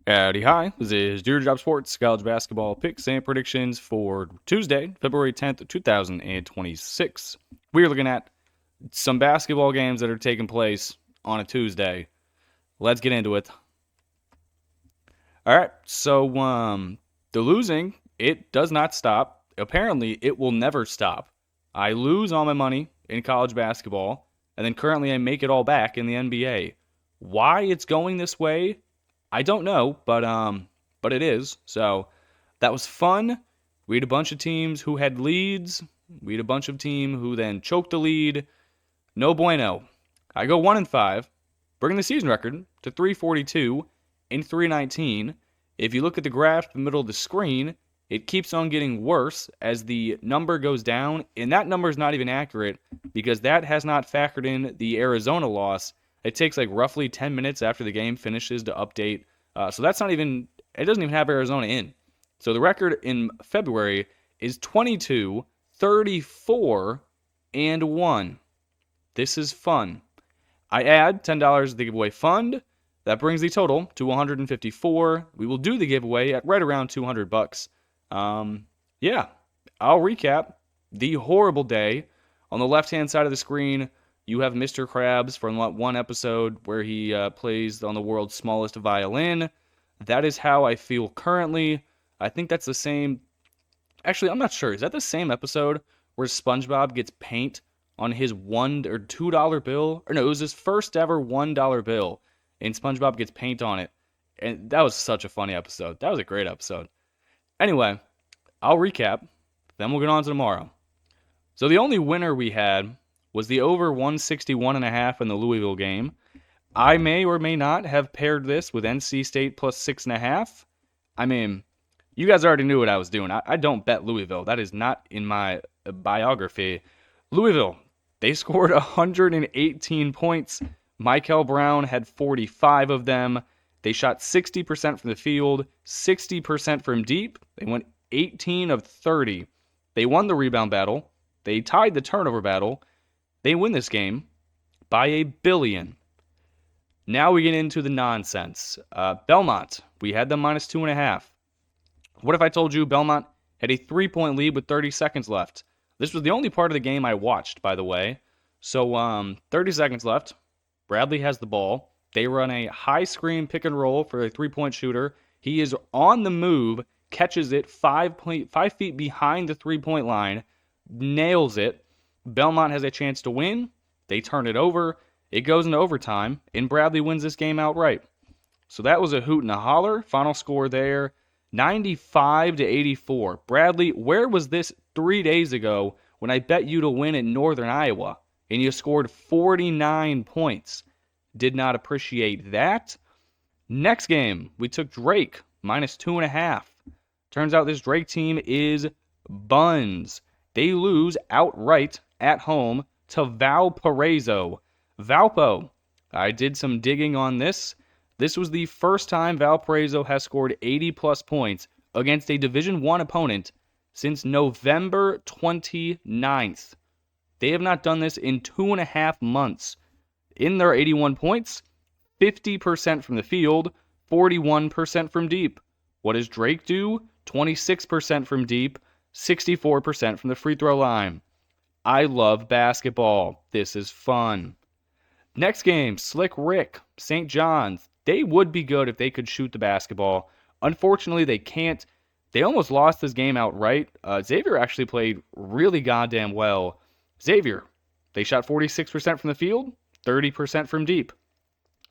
Howdy, hi. This is Dear Job Sports college basketball picks and predictions for Tuesday, February 10th, 2026. We are looking at some basketball games that are taking place on a Tuesday. Let's get into it. All right, so the losing, it does not stop. Apparently, it will never stop. I lose all my money in college basketball, and then currently I make it all back in the NBA. Why it's going this way, I don't know, but it is. So that was fun. We had a bunch of teams who had leads. We had a bunch of teams who then choked the lead. No bueno. I go 1-5, bringing the season record to 342 and 319. If you look at the graph in the middle of the screen, it keeps on getting worse as the number goes down, and that number is not even accurate because that has not factored in the Arizona loss. It takes like roughly 10 minutes after the game finishes to update. So that's not even, it doesn't even have Arizona in. So the record in February is 22, 34, and 1. This is fun. I add $10 to the giveaway fund. That brings the total to 154. We will do the giveaway at right around 200 bucks. Yeah, I'll recap the horrible day. On the left-hand side of the screen, you have Mr. Krabs from one episode where he plays on the world's smallest violin. That is how I feel currently. I think that's the same. Actually, I'm not sure. Is that the same episode where SpongeBob gets paint on his $1 or $2 bill? Or no, it was his first ever $1 bill, and SpongeBob gets paint on it. And that was such a funny episode. That was a great episode. Anyway, I'll recap. Then we'll get on to tomorrow. So the only winner we had was the over 161.5 in the Louisville game. I may or may not have paired this with NC State plus 6.5. I mean, you guys already knew what I was doing. I don't bet Louisville. That is not in my biography. Louisville, they scored 118 points. Michael Brown had 45 of them. They shot 60% from the field, 60% from deep. They went 18 of 30. They won the rebound battle. They tied the turnover battle. They win this game by a billion. Now we get into the nonsense. Belmont, we had them minus 2.5. What if I told you Belmont had a 3-point lead with 30 seconds left? This was the only part of the game I watched, by the way. So 30 seconds left. Bradley has the ball. They run a high screen pick and roll for a 3-point shooter. He is on the move, catches it 5 feet behind the 3-point line, nails it. Belmont has a chance to win. They turn it over. It goes into overtime, and Bradley wins this game outright. So that was a hoot and a holler. Final score there, 95-84. Bradley, where was this 3 days ago when I bet you to win in Northern Iowa, and you scored 49 points? Did not appreciate that. Next game, we took Drake, minus 2.5. Turns out this Drake team is buns. They lose outright at home to Valparaiso. Valpo. I did some digging on this. This was the first time Valparaiso has scored 80-plus points against a Division I opponent since November 29th. They have not done this in 2.5 months. In their 81 points, 50% from the field, 41% from deep. What does Drake do? 26% from deep, 64% from the free throw line. I love basketball. This is fun. Next game, Slick Rick, St. John's. They would be good if they could shoot the basketball. Unfortunately, they can't. They almost lost this game outright. Xavier actually played really goddamn well. Xavier, they shot 46% from the field, 30% from deep.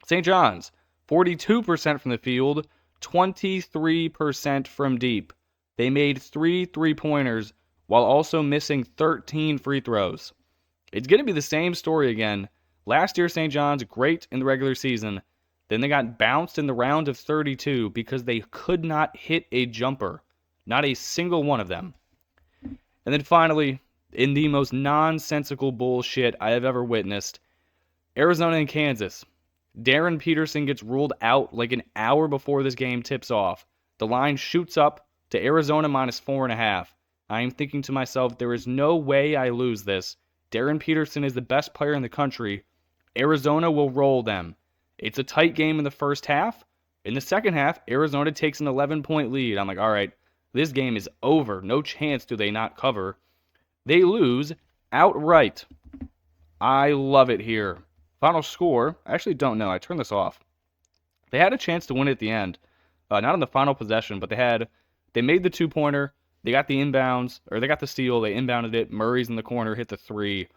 St. John's, 42% from the field, 23% from deep. They made 3 3-pointers while also missing 13 free throws. It's going to be the same story again. Last year, St. John's, great in the regular season. Then they got bounced in the round of 32 because they could not hit a jumper. Not a single one of them. And then finally, in the most nonsensical bullshit I have ever witnessed, Arizona and Kansas. Darren Peterson gets ruled out like an hour before this game tips off. The line shoots up to Arizona minus 4.5. I am thinking to myself, there is no way I lose this. Darren Peterson is the best player in the country. Arizona will roll them. It's a tight game in the first half. In the second half, Arizona takes an 11-point lead. I'm like, all right, this game is over. No chance do they not cover. They lose outright. I love it here. Final score, I actually don't know. I turned this off. They had a chance to win at the end. Not on the final possession, but they made the two-pointer. They got the inbounds, or they got the steal. They inbounded it. Murray's in the corner, hit the three.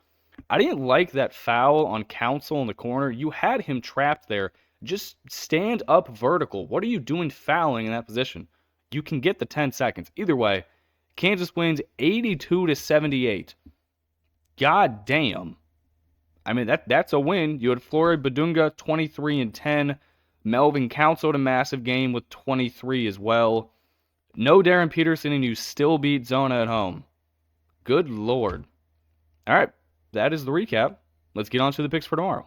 I didn't like that foul on Council in the corner. You had him trapped there. Just stand up vertical. What are you doing fouling in that position? You can get the 10 seconds. Either way, Kansas wins 82-78. God damn. I mean, that's a win. You had Flory Badunga 23 and 10. Melvin Council had a massive game with 23 as well. No Darren Peterson, and you still beat Zona at home. Good Lord. All right, that is the recap. Let's get on to the picks for tomorrow.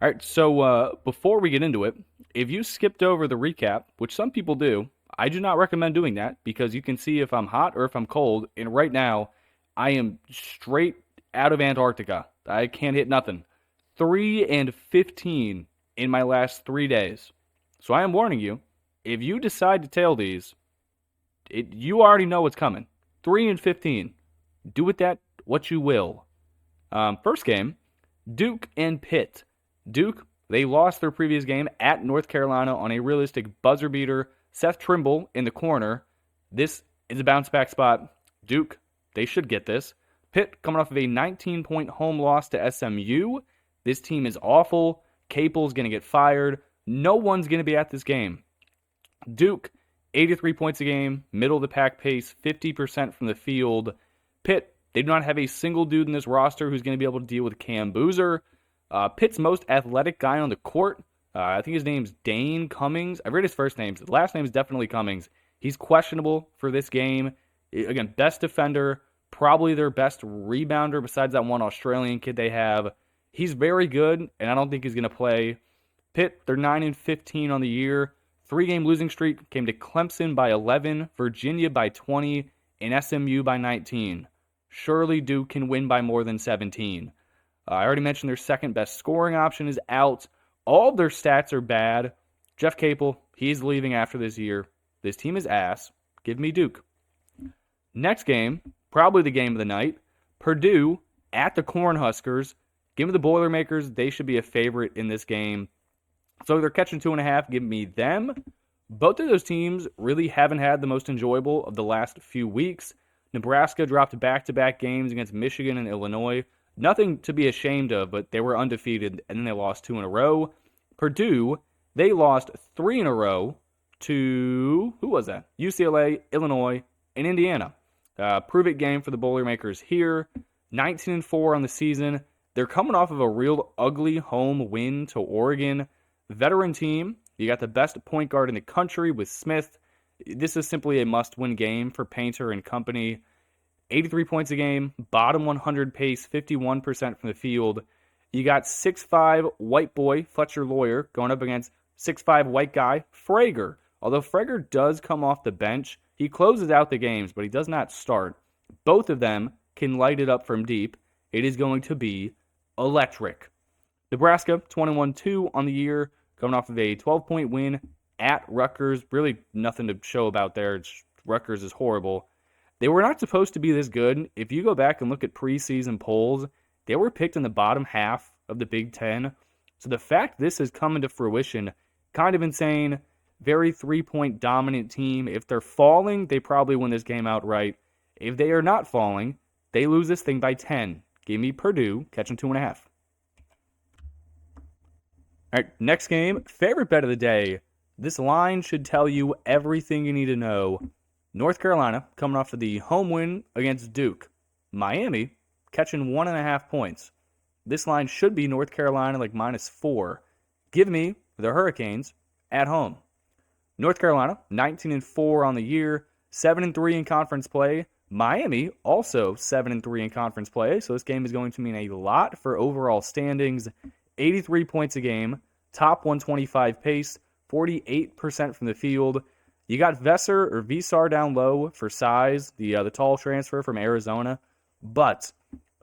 All right, so before we get into it, if you skipped over the recap, which some people do, I do not recommend doing that because you can see if I'm hot or if I'm cold. And right now, I am straight out of Antarctica. I can't hit nothing. 3-15 in my last 3 days. So I am warning you, if you decide to tail these, you already know what's coming. 3-15. Do with that what you will. First game, Duke and Pitt. Duke, they lost their previous game at North Carolina on a realistic buzzer beater. Seth Trimble in the corner. This is a bounce back spot. Duke, they should get this. Pitt coming off of a 19-point home loss to SMU. This team is awful. Capel's going to get fired. No one's going to be at this game. Duke, 83 points a game, middle of the pack pace, 50% from the field. Pitt, they do not have a single dude in this roster who's going to be able to deal with Cam Boozer. Pitt's most athletic guy on the court, I think his name's Dane Cummings. I've read his first name. His last name is definitely Cummings. He's questionable for this game. Again, best defender, probably their best rebounder besides that one Australian kid they have. He's very good, and I don't think he's going to play. Pitt, they're 9-15 on the year. 3-game losing streak came to Clemson by 11, Virginia by 20, and SMU by 19. Surely Duke can win by more than 17. I already mentioned their second best scoring option is out. All of their stats are bad. Jeff Capel, he's leaving after this year. This team is ass. Give me Duke. Next game, probably the game of the night. Purdue at the Cornhuskers. Give me the Boilermakers. They should be a favorite in this game. So they're catching 2.5. Give me them. Both of those teams really haven't had the most enjoyable of the last few weeks. Nebraska dropped back-to-back games against Michigan and Illinois. Nothing to be ashamed of, but they were undefeated, and then they lost 2 in a row. Purdue, they lost 3 in a row to, who was that? UCLA, Illinois, and Indiana. Prove-it game for the Boilermakers here. 19-4 on the season. They're coming off of a real ugly home win to Oregon. Veteran team. You got the best point guard in the country with Smith. This is simply a must-win game for Painter and company. 83 points a game, bottom 100 pace, 51% from the field. You got 6'5" white boy, Fletcher Lawyer, going up against 6'5" white guy, Frager. Although Frager does come off the bench, he closes out the games, but he does not start. Both of them can light it up from deep. It is going to be electric. Nebraska, 21-2 on the year, coming off of a 12-point win at Rutgers. Really nothing to show about there. Rutgers is horrible. They were not supposed to be this good. If you go back and look at preseason polls, they were picked in the bottom half of the Big Ten. So the fact this has come into fruition, kind of insane. Very 3-point dominant team. If they're falling, they probably win this game outright. If they are not falling, they lose this thing by 10. Give me Purdue, catching 2.5. All right, next game, favorite bet of the day. This line should tell you everything you need to know. North Carolina coming off of the home win against Duke. Miami catching 1.5 points. This line should be North Carolina like -4. Give me the Hurricanes at home. North Carolina 19-4 on the year, 7-3 in conference play. Miami also 7-3 in conference play. So this game is going to mean a lot for overall standings. 83 points a game, top 125 pace, 48% from the field. You got Visar down low for size, the tall transfer from Arizona. But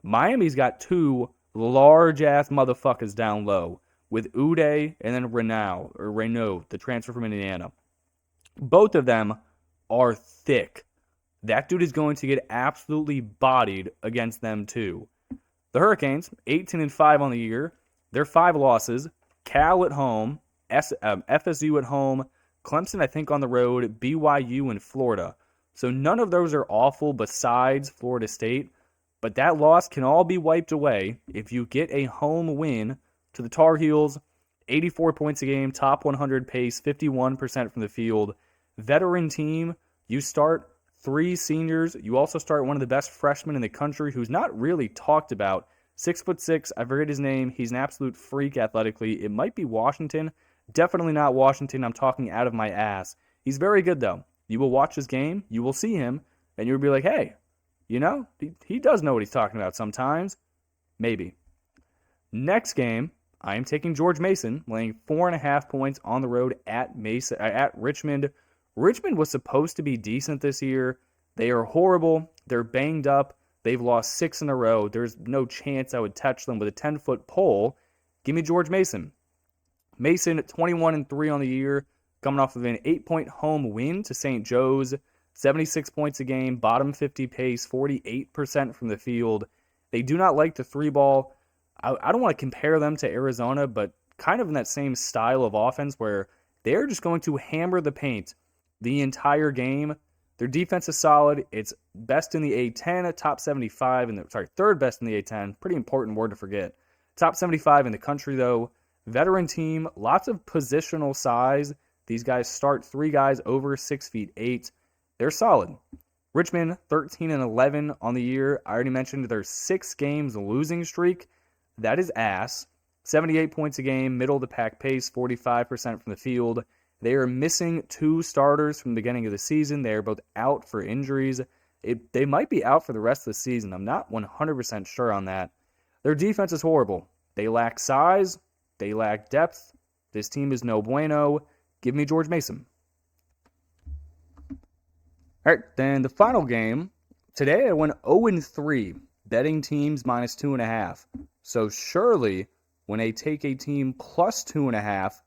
Miami's got 2 large-ass motherfuckers down low with Uday and then Renault, the transfer from Indiana. Both of them are thick. That dude is going to get absolutely bodied against them too. The Hurricanes, 18-5 on the year. Their 5 losses: Cal at home, FSU at home, Clemson, I think, on the road, BYU and Florida. So none of those are awful besides Florida State. But that loss can all be wiped away if you get a home win to the Tar Heels. 84 points a game, top 100 pace, 51% from the field. Veteran team, you start 3 seniors. You also start one of the best freshmen in the country who's not really talked about. 6'6", I forget his name. He's an absolute freak athletically. It might be Washington. Definitely not Washington. I'm talking out of my ass. He's very good, though. You will watch his game. You will see him. And you'll be like, hey, you know, he does know what he's talking about sometimes. Maybe. Next game, I am taking George Mason, laying 4.5 points on the road at Richmond. Richmond was supposed to be decent this year. They are horrible. They're banged up. They've lost 6 in a row. There's no chance I would touch them with a 10-foot pole. Give me George Mason. Mason at 21-3 on the year, coming off of an 8-point home win to St. Joe's. 76 points a game, bottom 50 pace, 48% from the field. They do not like the 3-ball. I don't want to compare them to Arizona, but kind of in that same style of offense where they're just going to hammer the paint the entire game. Their defense is solid. It's best in the A10, top 75 third best in the A10. Pretty important word to forget. Top 75 in the country though. Veteran team, lots of positional size. These guys start 3 guys over 6'8". They're solid. Richmond 13-11 on the year. I already mentioned their 6 games losing streak. That is ass. 78 points a game, middle of the pack pace, 45% from the field. They are missing 2 starters from the beginning of the season. They are both out for injuries. They might be out for the rest of the season. I'm not 100% sure on that. Their defense is horrible. They lack size. They lack depth. This team is no bueno. Give me George Mason. All right, then the final game. Today I went 0-3, betting teams minus 2.5. So surely when I take a team plus 2.5,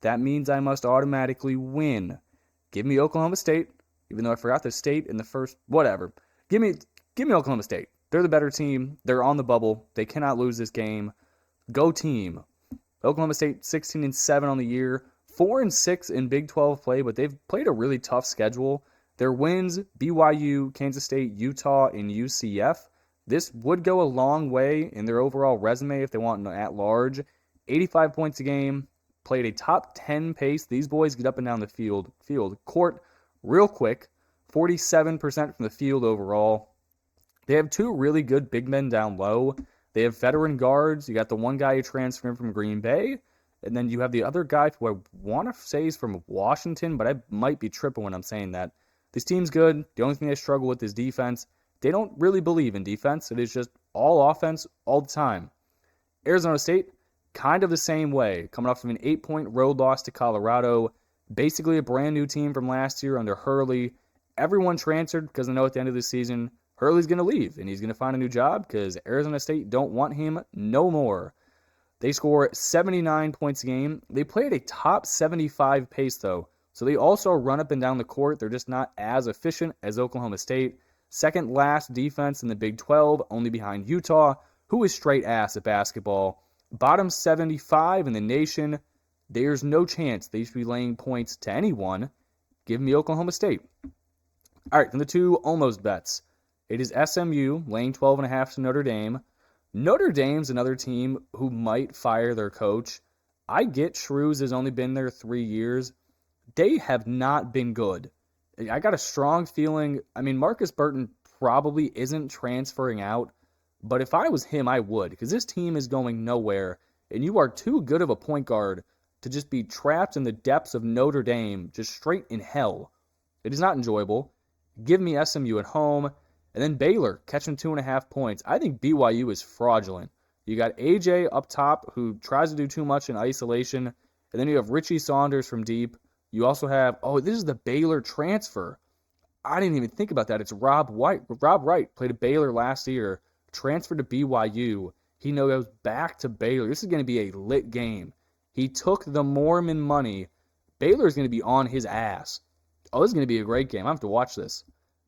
that means I must automatically win. Give me Oklahoma State, even though I forgot the state in the first, whatever. Give me Oklahoma State. They're the better team. They're on the bubble. They cannot lose this game. Go team. Oklahoma State 16-7 on the year, 4-6 in Big 12 play, but they've played a really tough schedule. Their wins, BYU, Kansas State, Utah, and UCF. This would go a long way in their overall resume if they want an at-large. 85 points a game, played a top 10 pace. These boys get up and down the field court real quick. 47% from the field overall. They have 2 really good big men down low. They have veteran guards. You got the one guy who transferred from Green Bay, and then you have the other guy who I want to say is from Washington, but I might be tripping when I'm saying that. This team's good. The only thing they struggle with is defense. They don't really believe in defense. It is just all offense all the time. Arizona State, kind of the same way, coming off of an 8-point road loss to Colorado. Basically a brand new team from last year under Hurley. Everyone transferred because they know at the end of the season, Hurley's going to leave and he's going to find a new job because Arizona State don't want him no more. They score 79 points a game. They play at a top 75 pace though, so they also run up and down the court. They're just not as efficient as Oklahoma State. Second last defense in the Big 12, only behind Utah, who is straight ass at basketball. Bottom 75 in the nation. There's no chance they should be laying points to anyone. Give me Oklahoma State. All right, then the 2 almost bets. It is SMU laying 12.5 to Notre Dame. Notre Dame's another team who might fire their coach. I get Shrews has only been there 3 years. They have not been good. I got a strong feeling. I mean, Marcus Burton probably isn't transferring out, but if I was him, I would, because this team is going nowhere, and you are too good of a point guard to just be trapped in the depths of Notre Dame, just straight in hell. It is not enjoyable. Give me SMU at home, and then Baylor catching 2.5 points. I think BYU is fraudulent. You got AJ up top who tries to do too much in isolation, and then you have Richie Saunders from deep. You also have, this is the Baylor transfer. I didn't even think about that. It's Rob White. Rob Wright played at Baylor last year, transferred to BYU. He goes back to Baylor. This is going to be a lit game. He took the Mormon money. Baylor's going to be on his ass. Oh, this is going to be a great game. I have to watch this.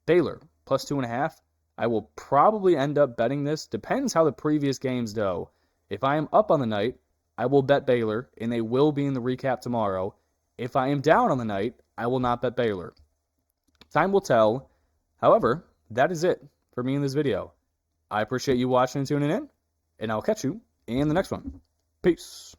Baylor, plus 2.5. I will probably end up betting this. Depends how the previous games go. If I am up on the night, I will bet Baylor, and they will be in the recap tomorrow. If I am down on the night, I will not bet Baylor. Time will tell. However, that is it for me in this video. I appreciate you watching and tuning in, and I'll catch you in the next one. Peace.